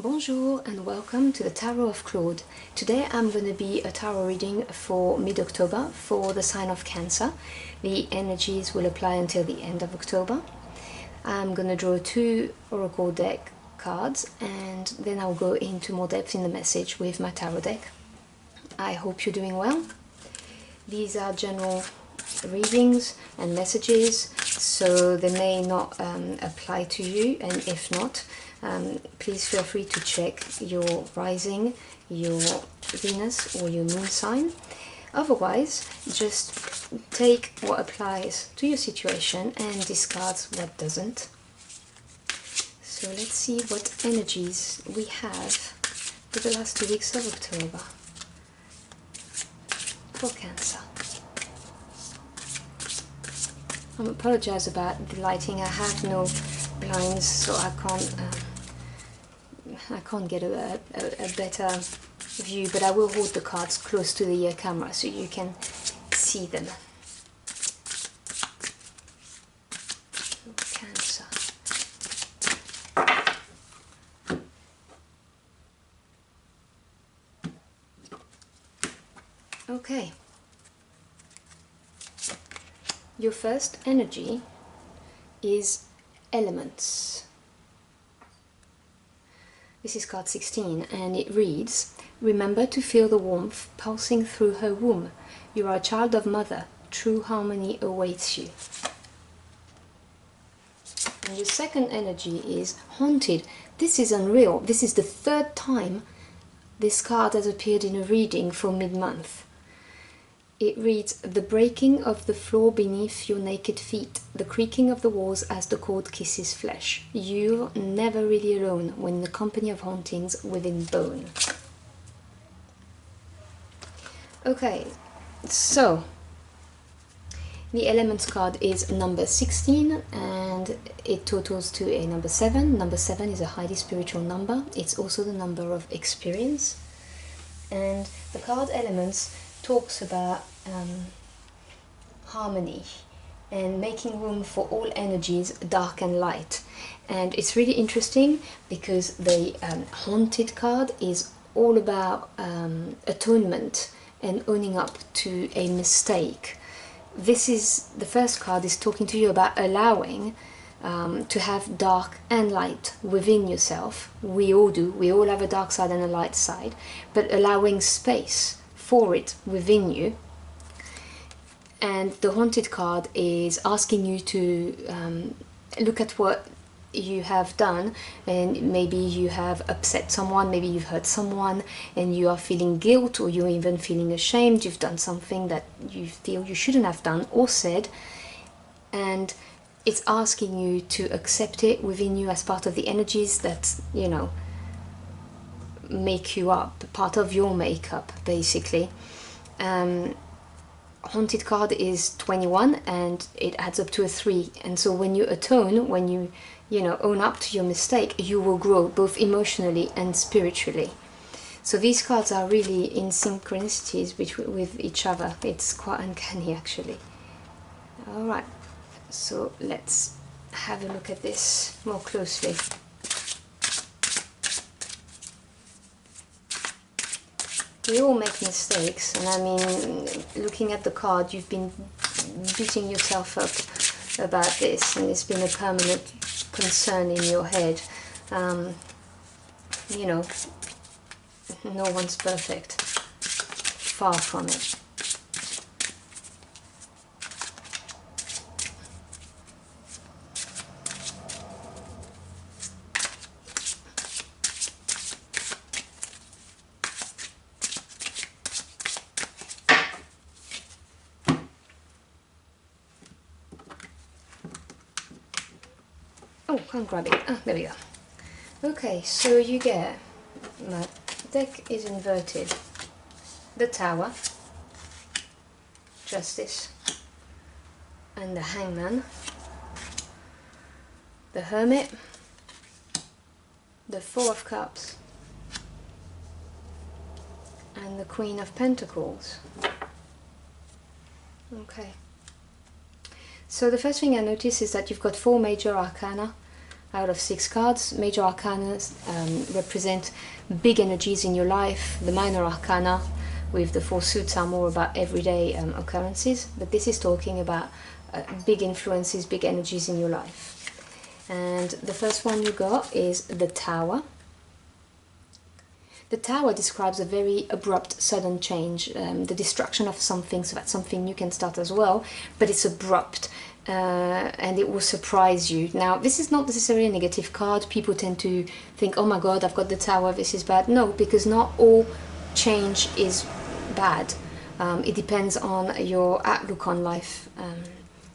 Bonjour and welcome to the Tarot of Claude. Today I'm going to be a tarot reading for mid-October for the sign of Cancer. The energies will apply until the end of October. I'm going to draw two oracle deck cards and then I'll go into more depth in the message with my tarot deck. I hope you're doing well. These are general readings and messages, so they may not apply to you, and if not, please feel free to check your rising, your Venus or your moon sign. Otherwise, just take what applies to your situation and discard what doesn't. So let's see what energies we have for the last 2 weeks of October for Cancer. I apologize about the lighting. I have no blinds, so I can't get a better view, but I will hold the cards close to the camera so you can see them. Cancer. Okay. Your first energy is elements. This is card 16 and it reads, remember to feel the warmth pulsing through her womb. You are a child of mother. True harmony awaits you. And your second energy is haunted. This is unreal. This is the third time this card has appeared in a reading for mid-month. It reads, the breaking of the floor beneath your naked feet, the creaking of the walls as the cord kisses flesh. You're never really alone when in the company of hauntings within bone. Okay, so the Elements card is number 16 and it totals to a number 7. Number 7 is a highly spiritual number. It's also the number of experience. And the card Elements talks about harmony and making room for all energies, dark and light. And it's really interesting because the Haunted card is all about atonement and owning up to a mistake. This is, the first card is talking to you about allowing to have dark and light within yourself. We all do, we all have a dark side and a light side, but allowing space for it within you. And the Haunted card is asking you to look at what you have done, and maybe you have upset someone, maybe you've hurt someone and you are feeling guilt, or you're even feeling ashamed. You've done something that you feel you shouldn't have done or said, and it's asking you to accept it within you as part of the energies that, you know, make you up, part of your makeup basically. Haunted card is 21 and it adds up to a 3, and so when you atone, when you know, own up to your mistake, you will grow both emotionally and spiritually. So these cards are really in synchronicities with each other. It's quite uncanny actually. Alright, so let's have a look at this more closely. We all make mistakes, and I mean, looking at the card, you've been beating yourself up about this, and it's been a permanent concern in your head. You know, no one's perfect, far from it. Oh, can't grab it. Ah, there we go. Okay, so you get, my deck is inverted. The Tower, Justice, and the Hangman. The Hermit, the Four of Cups, and the Queen of Pentacles. Okay. So the first thing I notice is that you've got 4 major arcana out of 6 cards. Major arcana represent big energies in your life. The minor arcana with the 4 suits are more about everyday occurrences, but this is talking about big influences, big energies in your life. And the first one you got is the Tower. The Tower describes a very abrupt, sudden change, the destruction of something, so that something new can start as well, but it's abrupt, and it will surprise you. Now, this is not necessarily a negative card. People tend to think, oh my god, I've got the Tower, this is bad. No, because not all change is bad. It depends on your outlook on life,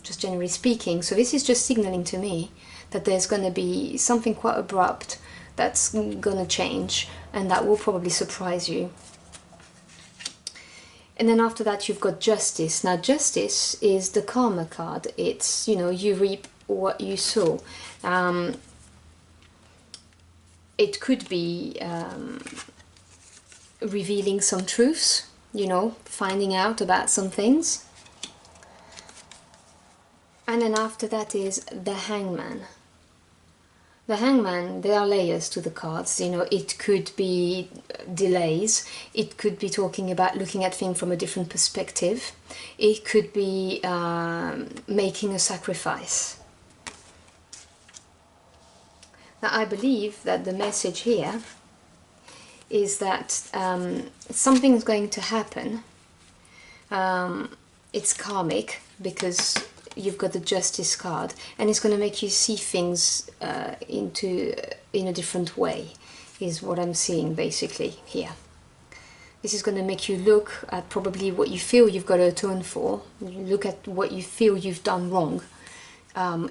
just generally speaking. So this is just signaling to me that there's going to be something quite abrupt that's going to change, and that will probably surprise you. And then after that you've got Justice. Now Justice is the Karma card. It's, you know, you reap what you sow. It could be revealing some truths, you know, finding out about some things. And then after that is the Hangman. The Hangman, there are layers to the cards, you know. It could be delays, it could be talking about looking at things from a different perspective, it could be making a sacrifice. Now I believe that the message here is that something is going to happen. It's karmic, because you've got the Justice card, and it's going to make you see things in a different way, is what I'm seeing basically here. This is going to make you look at probably what you feel you've got to atone for, look at what you feel you've done wrong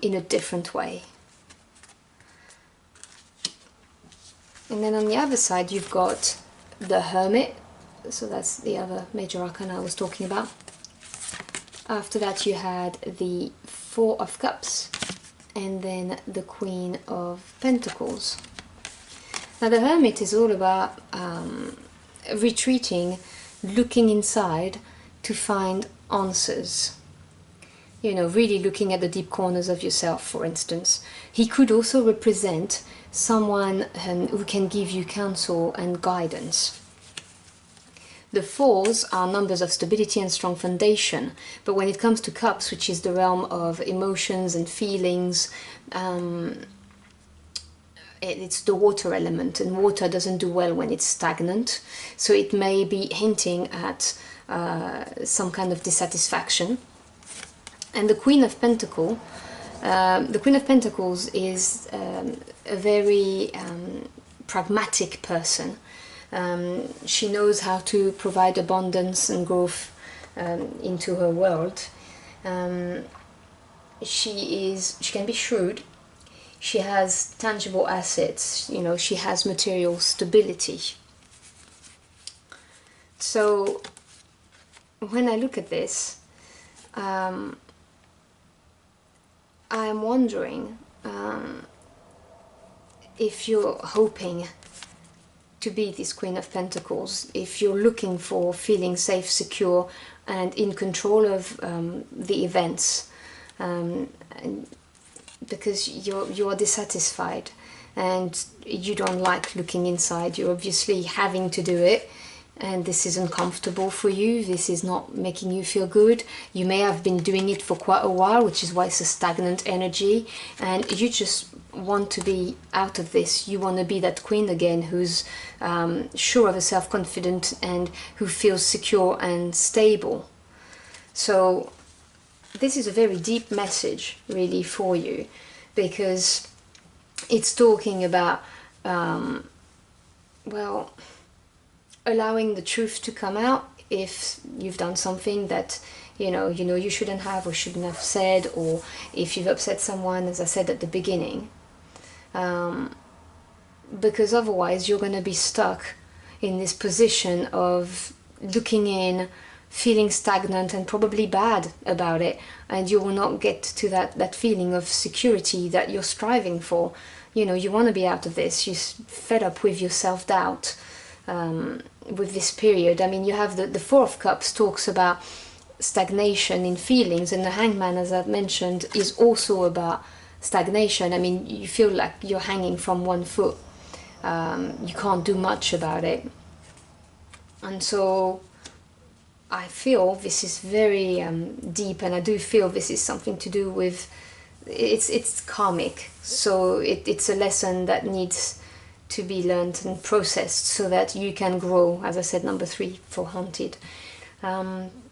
in a different way. And then on the other side you've got the Hermit, so that's the other major arcana I was talking about. After that you had the 4 of Cups, and then the Queen of Pentacles. Now the Hermit is all about retreating, looking inside to find answers. You know, really looking at the deep corners of yourself, for instance. He could also represent someone who can give you counsel and guidance. The 4s are numbers of stability and strong foundation, but when it comes to Cups, which is the realm of emotions and feelings, it's the water element, and water doesn't do well when it's stagnant, so it may be hinting at some kind of dissatisfaction. And the Queen of Pentacles is a very pragmatic person. She knows how to provide abundance and growth into her world. She can be shrewd. She has tangible assets, you know, she has material stability. So when I look at this, I'm wondering if you're hoping to be this Queen of Pentacles, if you're looking for feeling safe, secure and in control of the events, because you're dissatisfied and you don't like looking inside. You're obviously having to do it, and this isn't comfortable for you, this is not making you feel good. You may have been doing it for quite a while, which is why it's a stagnant energy, and you just want to be out of this. You want to be that queen again who's sure of herself, confident, and who feels secure and stable. So this is a very deep message really for you, because it's talking about well, allowing the truth to come out if you've done something that you know you shouldn't have or shouldn't have said, or if you've upset someone, as I said at the beginning, because otherwise you're going to be stuck in this position of looking in, feeling stagnant and probably bad about it, and you will not get to that feeling of security that you're striving for. You know, you want to be out of this. You're fed up with your self-doubt with this period. I mean, you have the 4 of Cups talks about stagnation in feelings, and the Hangman, as I've mentioned, is also about stagnation. I mean, you feel like you're hanging from one foot. You can't do much about it. And so I feel this is very deep, and I do feel this is something to do with, it's karmic. So it's a lesson that needs to be learned and processed so that you can grow, as I said, number 3 for haunted.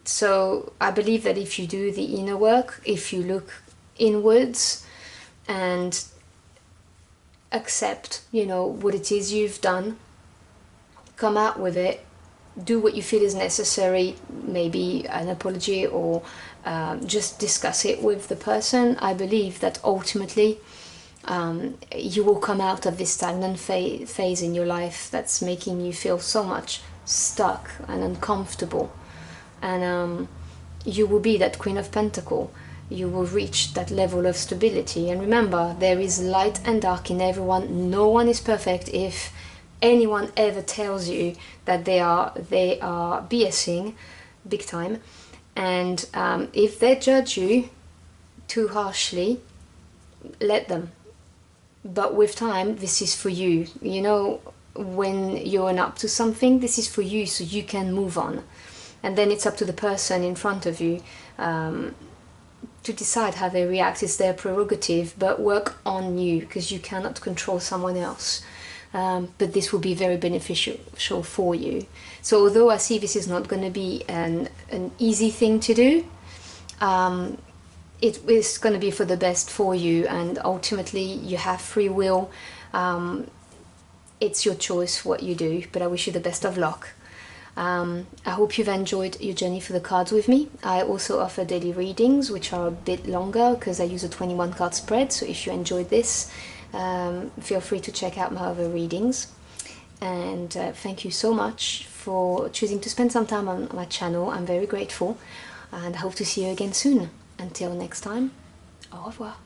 So I believe that if you do the inner work, if you look inwards and accept, you know, what it is you've done, come out with it, do what you feel is necessary, maybe an apology, or just discuss it with the person, I believe that ultimately you will come out of this stagnant phase in your life that's making you feel so much stuck and uncomfortable. And you will be that Queen of Pentacle. You will reach that level of stability. And remember, there is light and dark in everyone. No one is perfect. If anyone ever tells you that they are BSing big time, and if they judge you too harshly, let them. But with time, this is for you. You know, when you're up to something, this is for you, so you can move on. And then it's up to the person in front of you to decide how they react. It's their prerogative, but work on you, because you cannot control someone else. But this will be very beneficial for you. So although I see this is not going to be an easy thing to do, it is going to be for the best for you, and ultimately you have free will. It's your choice what you do, but I wish you the best of luck. I hope you've enjoyed your journey for the cards with me. I also offer daily readings, which are a bit longer because I use a 21 card spread, so if you enjoyed this, feel free to check out my other readings. And thank you so much for choosing to spend some time on my channel. I'm very grateful, and I hope to see you again soon. Until next time, au revoir.